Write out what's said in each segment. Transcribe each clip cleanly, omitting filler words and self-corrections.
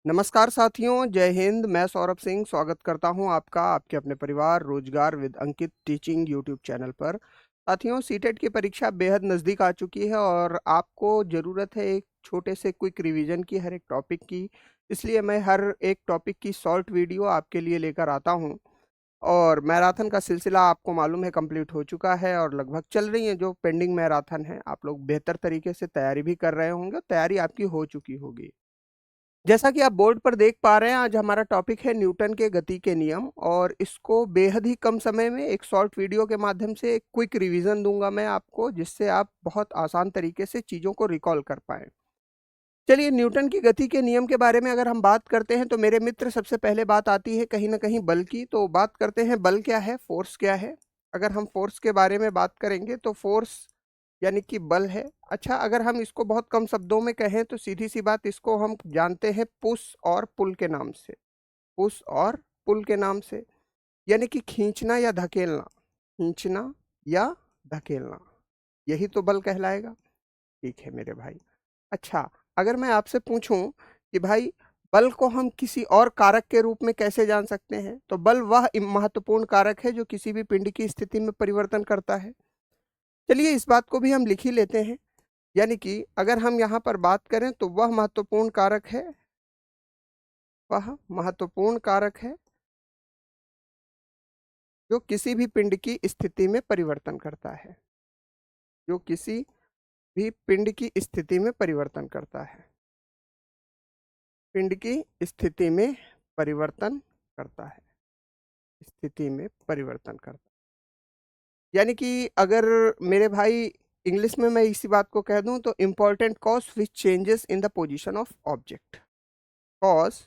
नमस्कार साथियों, जय हिंद। मैं सौरभ सिंह स्वागत करता हूं आपका आपके अपने परिवार रोजगार with Ankit teaching YouTube channel पर। साथियों, सीटेट की परीक्षा बेहद नज़दीक आ चुकी है और आपको ज़रूरत है एक छोटे से क्विक रिवीजन की हर एक टॉपिक की। इसलिए मैं हर एक टॉपिक की शॉर्ट वीडियो आपके लिए लेकर आता हूं। और मैराथन का सिलसिला आपको मालूम है कंप्लीट हो चुका है और लगभग चल रही है जो पेंडिंग मैराथन है। आप लोग बेहतर तरीके से तैयारी भी कर रहे होंगे, तैयारी आपकी हो चुकी होगी। जैसा कि आप बोर्ड पर देख पा रहे हैं, आज हमारा टॉपिक है न्यूटन के गति के नियम और इसको बेहद ही कम समय में एक शॉर्ट वीडियो के माध्यम से एक क्विक रिवीजन दूंगा मैं आपको, जिससे आप बहुत आसान तरीके से चीज़ों को रिकॉल कर पाएं। चलिए, न्यूटन की गति के नियम के बारे में अगर हम बात करते हैं तो मेरे मित्र सबसे पहले बात आती है कहीं ना कहीं बल की। तो बात करते हैं बल क्या है, फोर्स क्या है। अगर हम फोर्स के बारे में बात करेंगे तो फोर्स यानी कि बल है। अच्छा, अगर हम इसको बहुत कम शब्दों में कहें तो सीधी सी बात, इसको हम जानते हैं पुश और पुल के नाम से। पुश और पुल के नाम से यानी कि खींचना या धकेलना, खींचना या धकेलना, यही तो बल कहलाएगा। ठीक है मेरे भाई। अच्छा, अगर मैं आपसे पूछूं कि भाई बल को हम किसी और कारक के रूप में कैसे जान सकते हैं, तो बल वह महत्वपूर्ण कारक है जो किसी भी पिंड की स्थिति में परिवर्तन करता है। चलिए, इस बात को भी हम लिख ही लेते हैं। यानी कि अगर हम यहाँ पर बात करें तो वह महत्वपूर्ण कारक है, वह महत्वपूर्ण कारक है जो किसी भी पिंड की स्थिति में परिवर्तन करता है, जो किसी भी पिंड की स्थिति में परिवर्तन करता है, पिंड की स्थिति में परिवर्तन करता है, स्थिति में परिवर्तन करता है। यानी कि अगर मेरे भाई इंग्लिश में मैं इसी बात को कह दूं तो important cause which changes in the position of object, cause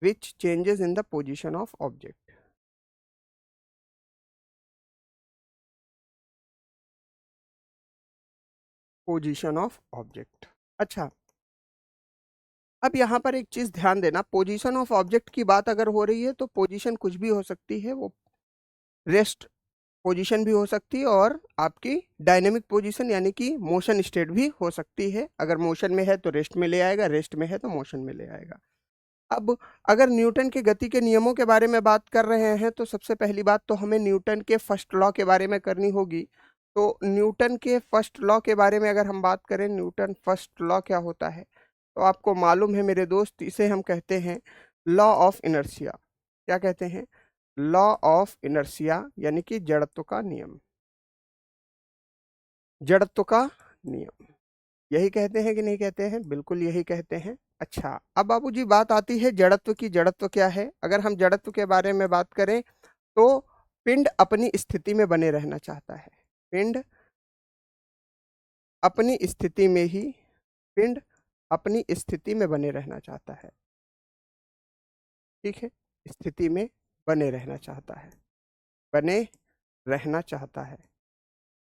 which changes in the position of object, position of object. अच्छा, अब यहाँ पर एक चीज ध्यान देना, पोजीशन ऑफ ऑब्जेक्ट की बात अगर हो रही है तो पोजीशन कुछ भी हो सकती है। वो रेस्ट पोजीशन भी हो सकती है और आपकी डायनेमिक पोजीशन यानी कि मोशन स्टेट भी हो सकती है। अगर मोशन में है तो रेस्ट में ले आएगा, रेस्ट में है तो मोशन में ले आएगा। अब अगर न्यूटन के गति के नियमों के बारे में बात कर रहे हैं तो सबसे पहली बात तो हमें न्यूटन के फर्स्ट लॉ के बारे में करनी होगी। तो न्यूटन के फर्स्ट लॉ के बारे में अगर हम बात करें, न्यूटन फर्स्ट लॉ क्या होता है, तो आपको मालूम है मेरे दोस्त, इसे हम कहते हैं लॉ ऑफ इनर्शिया। क्या कहते हैं? लॉ ऑफ इनर्शिया यानी कि जड़त्व का नियम, जड़त्व का नियम। यही कहते हैं कि नहीं कहते हैं? बिल्कुल यही कहते हैं। अच्छा, अब बाबूजी बात आती है जड़त्व की। जड़त्व क्या है? अगर हम जड़त्व के बारे में बात करें तो पिंड अपनी स्थिति में बने रहना चाहता है। पिंड अपनी स्थिति में ही, पिंड अपनी स्थिति में बने रहना चाहता है। ठीक है, स्थिति में बने रहना चाहता है, बने रहना चाहता है,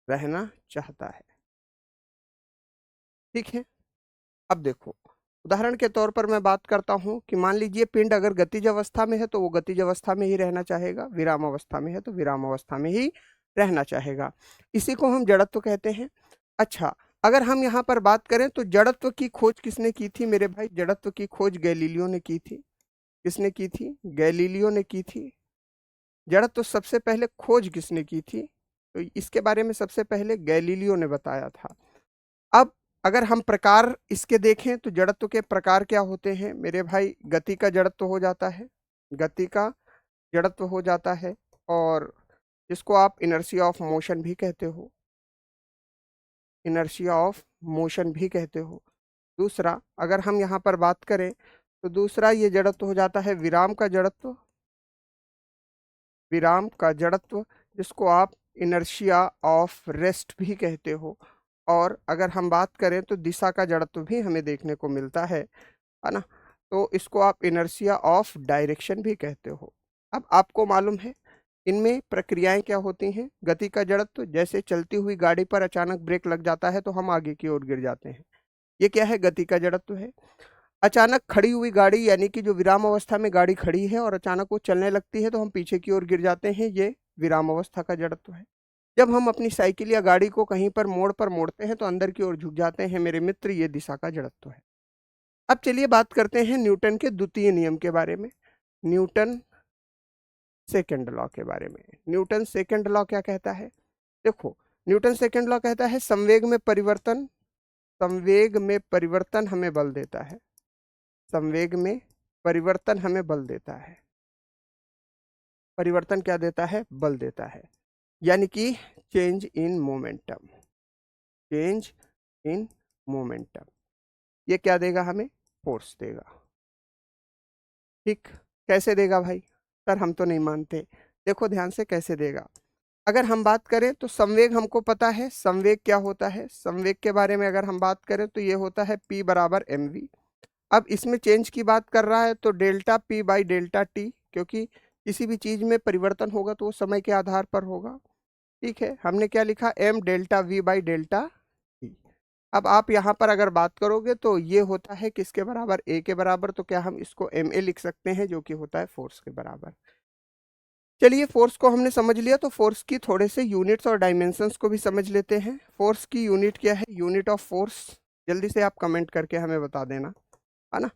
रहना चाहता है। ठीक है। अब देखो, उदाहरण के तौर पर मैं बात करता हूं कि मान लीजिए पिंड अगर गतिज अवस्था में है तो वो गतिज अवस्था में ही रहना चाहेगा, विराम अवस्था में है तो विराम अवस्था में ही रहना चाहेगा। इसी को हम जड़त्व कहते हैं। अच्छा, अगर हम यहाँ पर बात करें तो जड़त्व की खोज किसने की थी मेरे भाई? जड़त्व की खोज गैलीलियो ने की थी। किसने की थी? गैलीलियो ने की थी। जड़त्व सबसे पहले खोज किसने की थी? तो इसके बारे में सबसे पहले गैलीलियो ने बताया था। अब अगर हम प्रकार इसके देखें तो जड़त्व के प्रकार क्या होते हैं मेरे भाई? गति का जड़त्व हो जाता है, गति का जड़त्व हो जाता है, और जिसको आप इनर्शिया ऑफ मोशन भी कहते हो, इनर्शिया ऑफ मोशन भी कहते हो। दूसरा, अगर हम यहाँ पर बात करें तो दूसरा ये जड़त्व हो जाता है विराम का जड़त्व, विराम का जड़त्व, जिसको आप इनर्शिया ऑफ रेस्ट भी कहते हो। और अगर हम बात करें तो दिशा का जड़त्व भी हमें देखने को मिलता है ना? तो इसको आप इनर्शिया ऑफ डायरेक्शन भी कहते हो। अब आपको मालूम है इनमें प्रक्रियाएं क्या होती हैं। गति का जड़त्व, जैसे चलती हुई गाड़ी पर अचानक ब्रेक लग जाता है तो हम आगे की ओर गिर जाते हैं, ये क्या है? गति का जड़त्व है। अचानक खड़ी हुई गाड़ी यानी कि जो विराम अवस्था में गाड़ी खड़ी है और अचानक वो चलने लगती है तो हम पीछे की ओर गिर जाते हैं, ये विराम अवस्था का जड़त्व है। जब हम अपनी साइकिल या गाड़ी को कहीं पर मोड़ पर मोड़ते हैं तो अंदर की ओर झुक जाते हैं मेरे मित्र, ये दिशा का जड़त्व है। अब चलिए बात करते हैं न्यूटन के द्वितीय नियम के बारे में, न्यूटन सेकंड लॉ के बारे में। न्यूटन सेकंड लॉ क्या कहता है? देखो, न्यूटन सेकंड लॉ कहता है संवेग में परिवर्तन हमें बल देता है। संवेग में परिवर्तन हमें बल देता है। परिवर्तन क्या देता है? बल देता है, यानी कि change in momentum. Change in momentum ये क्या देगा? हमें फोर्स देगा। ठीक, कैसे देगा भाई? सर हम तो नहीं मानते। देखो ध्यान से कैसे देगा। अगर हम बात करें तो संवेग हमको पता है, संवेग क्या होता है। संवेग के बारे में अगर हम बात करें तो ये होता है P बराबर mv। अब इसमें चेंज की बात कर रहा है तो delta P by delta T, क्योंकि किसी भी चीज में परिवर्तन होगा तो वो समय के आधार पर होगा। ठीक है, हमने क्या लिखा? m delta v by delta T. अब आप यहाँ पर अगर बात करोगे तो ये होता है किसके बराबर? a के बराबर। तो क्या हम इसको ma लिख सकते हैं, जो कि होता है फोर्स के बराबर। चलिए, फोर्स को हमने समझ लिया तो फोर्स की थोड़े से यूनिट्स और डायमेंशंस को भी समझ लेते हैं। फोर्स की यूनिट क्या है? Unit of force. जल्दी से आप कमेंट करके हमें बता देना, है ना।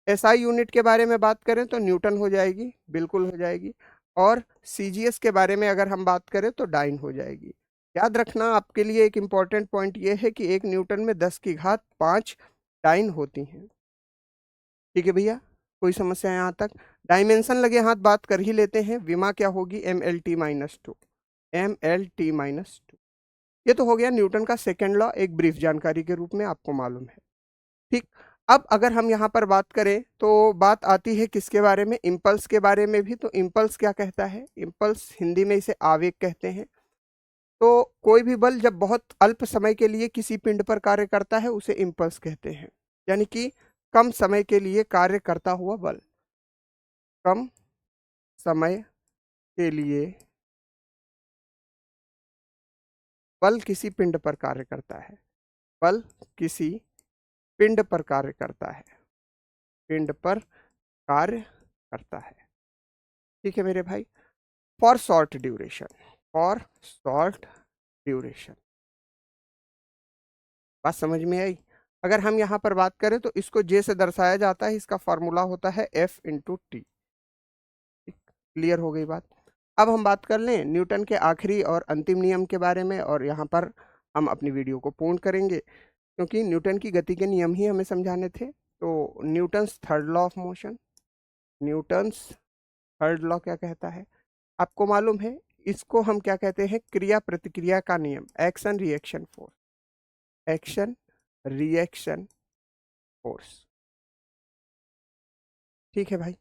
एसआई यूनिट के बारे में बात करें तो न्यूटन हो जाएगी, बिल्कुल हो जाएगी। और सीजीएस के बारे में अगर हम बात करें तो डाइन हो जाएगी। याद रखना, आपके लिए एक इम्पॉर्टेंट पॉइंट ये है कि 1 न्यूटन में 10 की घात 5 डाइन होती हैं। ठीक है भैया, कोई समस्या है यहाँ तक? डायमेंशन लगे हाथ बात कर ही लेते हैं। विमा क्या होगी? mlt-2। mlt-2 ये तो हो गया न्यूटन का सेकेंड लॉ, एक ब्रीफ जानकारी के रूप में आपको मालूम है। ठीक, अब अगर हम यहाँ पर बात करें तो बात आती है किसके बारे में? इम्पल्स के बारे में भी। तो इम्पल्स क्या कहता है? इम्पल्स हिंदी में इसे आवेग कहते हैं। तो कोई भी बल जब बहुत अल्प समय के लिए किसी पिंड पर कार्य करता है उसे इम्पल्स कहते हैं, यानी कि कम समय के लिए कार्य करता हुआ बल। कम समय के लिए बल किसी पिंड पर कार्य करता है। बल किसी पिंड पर कार्य करता है। पिंड पर कार्य करता है। ठीक है मेरे भाई। For short duration. For short duration बात समझ में आई? अगर हम यहाँ पर बात करें तो इसको जे से दर्शाया जाता है। इसका फॉर्मूला होता है F इंटू टी। क्लियर हो गई बात? अब हम बात कर लें न्यूटन के आखिरी और अंतिम नियम के बारे में, और यहाँ पर हम अपनी वीडियो को पूर्ण करेंगे, क्योंकि न्यूटन की गति के नियम ही हमें समझाने थे। तो Newton's third law of motion. Newton's third law क्या कहता है? आपको मालूम है, इसको हम क्या कहते हैं? क्रिया प्रतिक्रिया का नियम, action reaction force. Action reaction force. ठीक है भाई।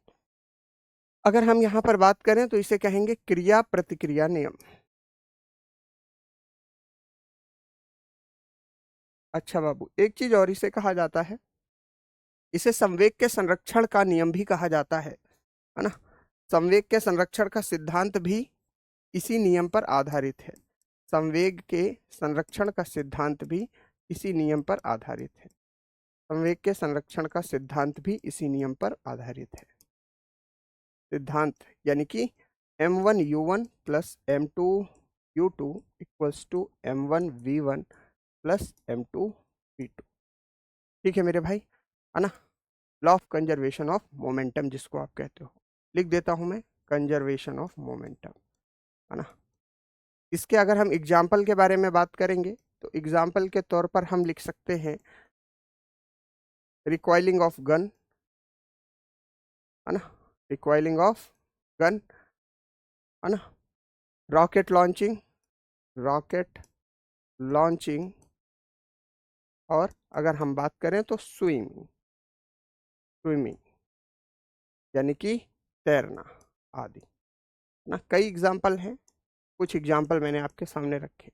अगर हम यहाँ पर बात करें तो इसे कहेंगे क्रिया प्रतिक्रिया नियम। अच्छा बाबू, एक चीज और इसे कहा जाता है, इसे संवेग के संरक्षण का नियम भी कहा जाता है ना। संवेग के संरक्षण का सिद्धांत भी इसी नियम पर आधारित है। संवेग के संरक्षण का सिद्धांत भी इसी नियम पर आधारित है। संवेग के संरक्षण का सिद्धांत भी इसी नियम पर आधारित है। सिद्धांत यानी कि m1u1 plus m2u2 equals to m1v1 plus m2v2। ठीक है मेरे भाई, है ना। Law of conservation of momentum जिसको आप कहते हो, लिख देता हूं मैं कंजर्वेशन ऑफ मोमेंटम, है ना। इसके अगर हम एग्जाम्पल के बारे में बात करेंगे तो एग्जाम्पल के तौर पर हम लिख सकते हैं रिकॉइलिंग ऑफ गन, है ना। रिकॉइलिंग ऑफ गन, है ना। Rocket launching, rocket launching. और अगर हम बात करें तो स्विमिंग, स्विमिंग यानी कि तैरना आदि, ना। कई एग्जाम्पल हैं, कुछ एग्जाम्पल मैंने आपके सामने रखे।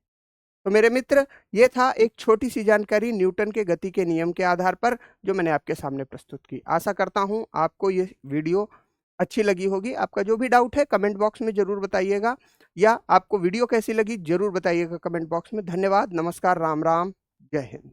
तो मेरे मित्र, ये था एक छोटी सी जानकारी न्यूटन के गति के नियम के आधार पर जो मैंने आपके सामने प्रस्तुत की। आशा करता हूं आपको ये वीडियो अच्छी लगी होगी। आपका जो भी डाउट है कमेंट बॉक्स में जरूर बताइएगा, या आपको वीडियो कैसी लगी जरूर बताइएगा कमेंट बॉक्स में। धन्यवाद, नमस्कार, राम राम, जय हिंद।